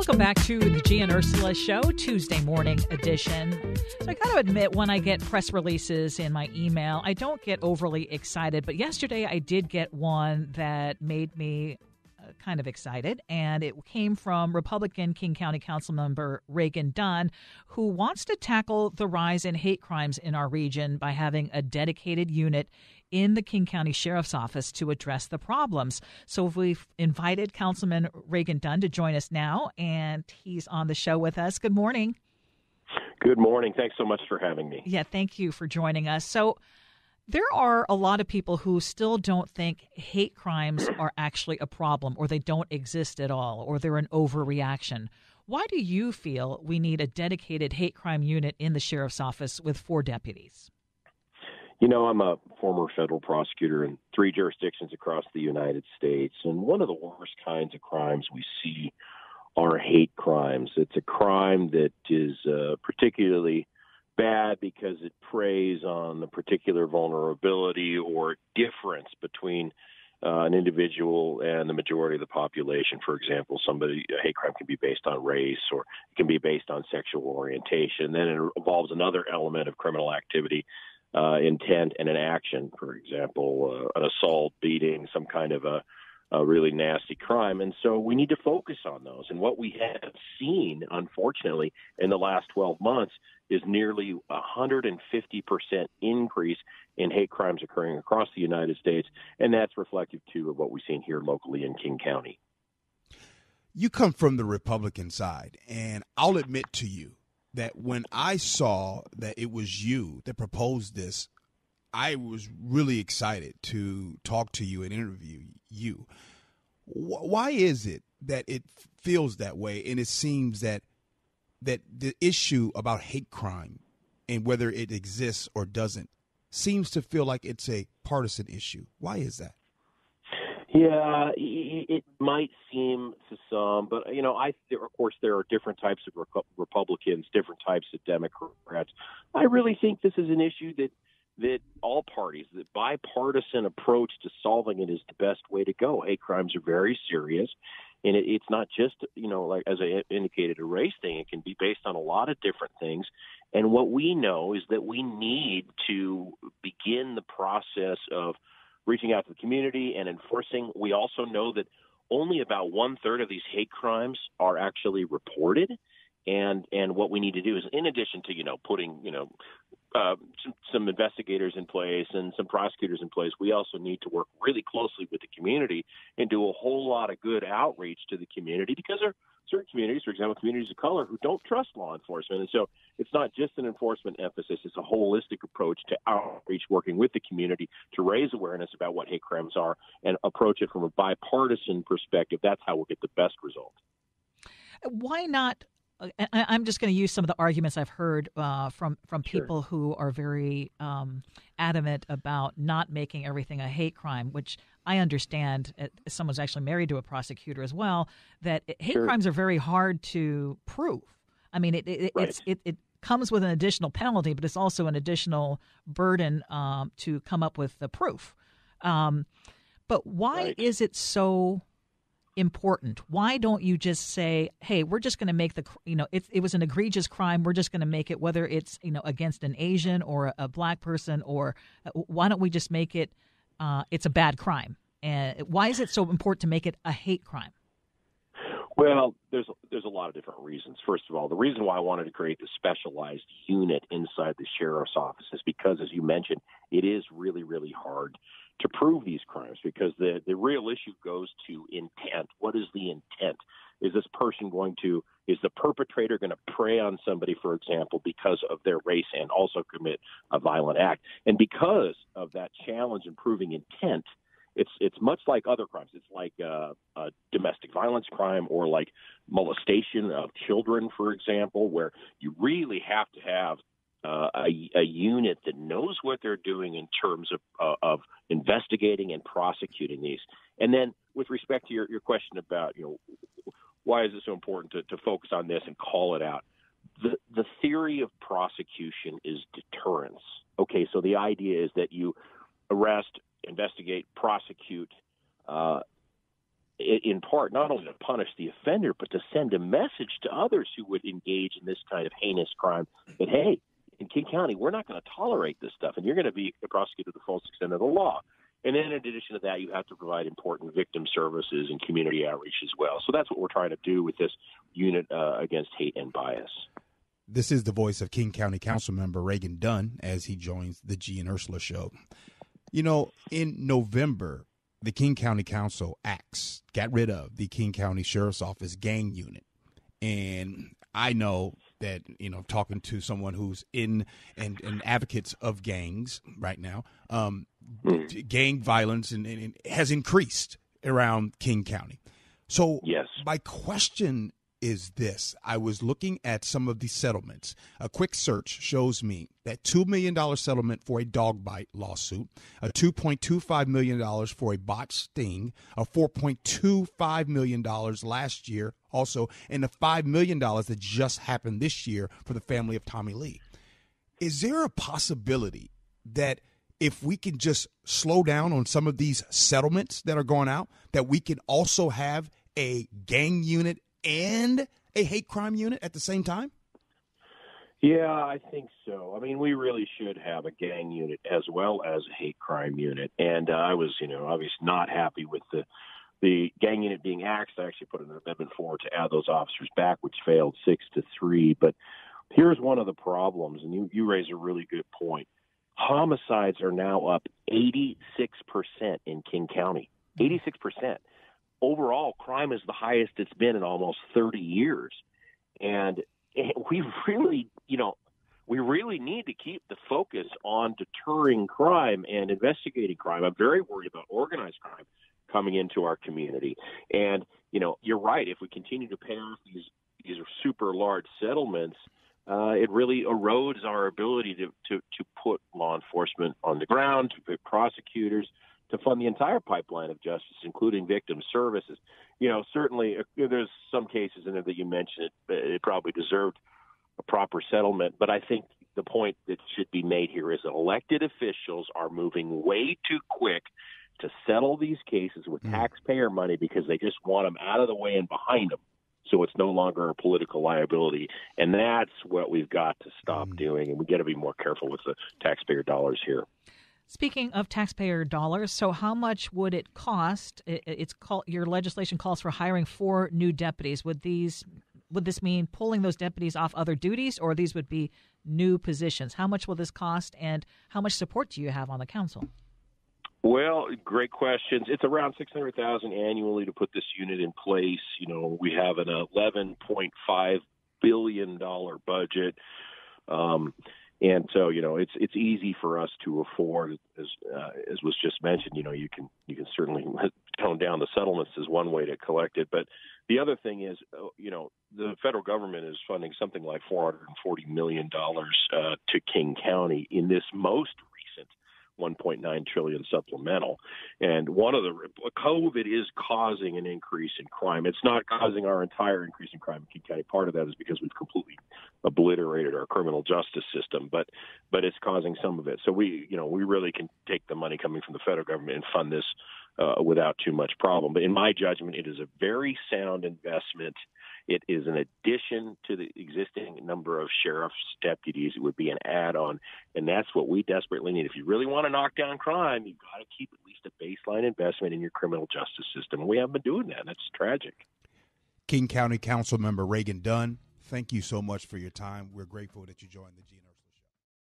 Welcome back to the Gee Ursula Show, Tuesday morning edition. So I got to admit, when I get press releases in my email, I don't get overly excited. But yesterday I did get one that made me kind of excited, and it came from Republican King County Councilmember Reagan Dunn, who wants to tackle the rise in hate crimes in our region by having a dedicated unit in the King County Sheriff's Office to address the problems. So we've invited Councilman Reagan Dunn to join us now, and he's on the show with us. Good morning. Good morning. Thanks so much for having me. Yeah, thank you for joining us. So there are a lot of people who still don't think hate crimes are actually a problem, or they don't exist at all, or they're an overreaction. Why do you feel we need a dedicated hate crime unit in the sheriff's office with 4 deputies? You know, I'm a former federal prosecutor in 3 jurisdictions across the United States, and one of the worst kinds of crimes we see are hate crimes. It's a crime that is particularly bad because it preys on the particular vulnerability or difference between an individual and the majority of the population. For example, a hate crime can be based on race, or it can be based on sexual orientation. Then it involves another element of criminal activity, intent and an action. For example, an assault, beating, some kind of a really nasty crime. And so we need to focus on those. And what we have seen, unfortunately, in the last 12 months is nearly 150% increase in hate crimes occurring across the United States. And that's reflective, too, of what we've seen here locally in King County. You come from the Republican side, and I'll admit to you that when I saw that it was you that proposed this, I was really excited to talk to you and interview you. Why is it that it feels that way, and it seems that the issue about hate crime and whether it exists or doesn't seems to feel like it's a partisan issue? Why is that? Yeah, it might seem to some, but, you know, of course, there are different types of Republicans, different types of Democrats. I really think this is an issue that all parties, the bipartisan approach to solving it is the best way to go. Hate crimes are very serious, and it's not just, you know, like as I indicated, a race thing. It can be based on a lot of different things. And what we know is that we need to begin the process of reaching out to the community and enforcing. We also know that only about 1/3 of these hate crimes are actually reported. And what we need to do is, in addition to, you know, putting, you know, some investigators in place and some prosecutors in place, we also need to work really closely with the community and do a whole lot of good outreach to the community, because there are certain communities, for example, communities of color, who don't trust law enforcement. And so it's not just an enforcement emphasis. It's a holistic approach to outreach, working with the community to raise awareness about what hate crimes are and approach it from a bipartisan perspective. That's how we'll get the best result. Why not? I'm just going to use some of the arguments I've heard from people who are very adamant about not making everything a hate crime, which I understand, as someone's actually married to a prosecutor as well, that hate crimes are very hard to prove. I mean, it comes with an additional penalty, but it's also an additional burden to come up with the proof. But why is it so important? Why don't you just say, hey, we're just going to make it was an egregious crime, we're just going to make it, whether it's, you know, against an Asian or a black person, or why don't we just make it it's a bad crime? And why is it so important to make it a hate crime? Well, there's a lot of different reasons. First of all, the reason why I wanted to create the specialized unit inside the sheriff's office is because, as you mentioned, it is really, really hard to prove these crimes, because the real issue goes to intent. What is the intent? Is the perpetrator going to prey on somebody, for example, because of their race and also commit a violent act? And because of that challenge in proving intent, it's much like other crimes. It's like a domestic violence crime, or like molestation of children, for example, where you really have to have a unit that knows what they're doing in terms of investigating and prosecuting these. And then, with respect to your question about, you know, why is it so important to focus on this and call it out? The theory of prosecution is deterrence. Okay, so the idea is that you arrest, investigate, prosecute, in part, not only to punish the offender, but to send a message to others who would engage in this kind of heinous crime that, hey, in King County, we're not going to tolerate this stuff, and you're going to be prosecuted to the fullest extent of the law. And then in addition to that, you have to provide important victim services and community outreach as well. So that's what we're trying to do with this unit against hate and bias. This is the voice of King County Councilmember Reagan Dunn as he joins the Gee Ursula show. You know, in November, the King County Council got rid of the King County Sheriff's Office gang unit. And I know that, you know, talking to someone who's in and advocates of gangs right now, gang violence and has increased around King County. So yes. My question is this. I was looking at some of the settlements. A quick search shows me that $2 million settlement for a dog bite lawsuit, a $2.25 million for a botched sting, a $4.25 million last year also, and the $5 million that just happened this year for the family of Tommy Lee. Is there a possibility that if we can just slow down on some of these settlements that are going out, that we can also have a gang unit and a hate crime unit at the same time? Yeah, I think so. I mean, we really should have a gang unit as well as a hate crime unit. And I was, obviously not happy with the gang unit being axed. I actually put an amendment forward to add those officers back, which failed 6-3. But here's one of the problems, and you raise a really good point. Homicides are now up 86% in King County. 86%. Overall, crime is the highest it's been in almost 30 years. And we really need to keep the focus on deterring crime and investigating crime. I'm very worried about organized crime coming into our community. And, you're right. If we continue to pay off these super large settlements, it really erodes our ability to put law enforcement on the ground, to put prosecutors, to fund the entire pipeline of justice, including victim services. Certainly there's some cases in there that you mentioned it probably deserved a proper settlement. But I think the point that should be made here is that elected officials are moving way too quick to settle these cases with taxpayer money because they just want them out of the way and behind them. So it's no longer a political liability. And that's what we've got to stop doing. And we got to be more careful with the taxpayer dollars here. Speaking of taxpayer dollars, so how much would it cost? Your legislation calls for hiring 4 new deputies. Would this mean pulling those deputies off other duties, or these would be new positions? How much will this cost, and how much support do you have on the council? Well, great questions. It's around $600,000 annually to put this unit in place. We have an $11.5 billion budget. And so, it's easy for us to afford, as was just mentioned. You can certainly tone down the settlements as one way to collect it. But the other thing is, the federal government is funding something like $440 million to King County in this most recent $1.9 trillion supplemental. And COVID is causing an increase in crime. It's not causing our entire increase in crime in King County. Part of that is because we've completely obliterated our criminal justice system, but it's causing some of it. So we really can take the money coming from the federal government and fund this without too much problem. But in my judgment, it is a very sound investment. It is an addition to the existing number of sheriff's deputies. It would be an add-on, and that's what we desperately need. If you really want to knock down crime, you've got to keep at least a baseline investment in your criminal justice system. And we haven't been doing that, and that's tragic. King County Councilmember Reagan Dunn, thank you so much for your time. We're grateful that you joined the Gee Ursula.